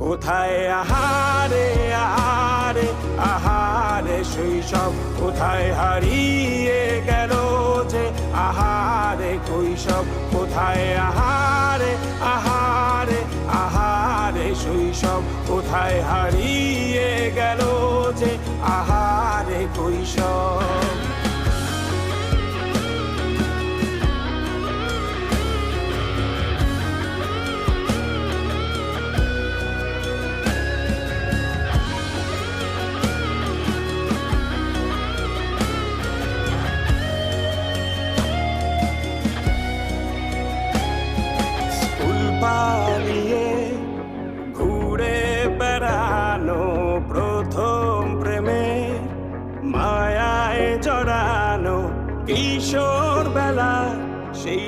কোথায় আহারে আহারে আহারে শৈশব, কোথায় হারিয়ে গেল যে আহারে কৈশব। কোথায় আহারে আহারে আহারে শৈশব, কোথায় হারিয়ে গেল যে আহারে কৈশব। পালিয়ে ঘুরে বেড়ানো প্রথম প্রেমে, মায়ায় জড়ানো কিশোর বেলা, সেই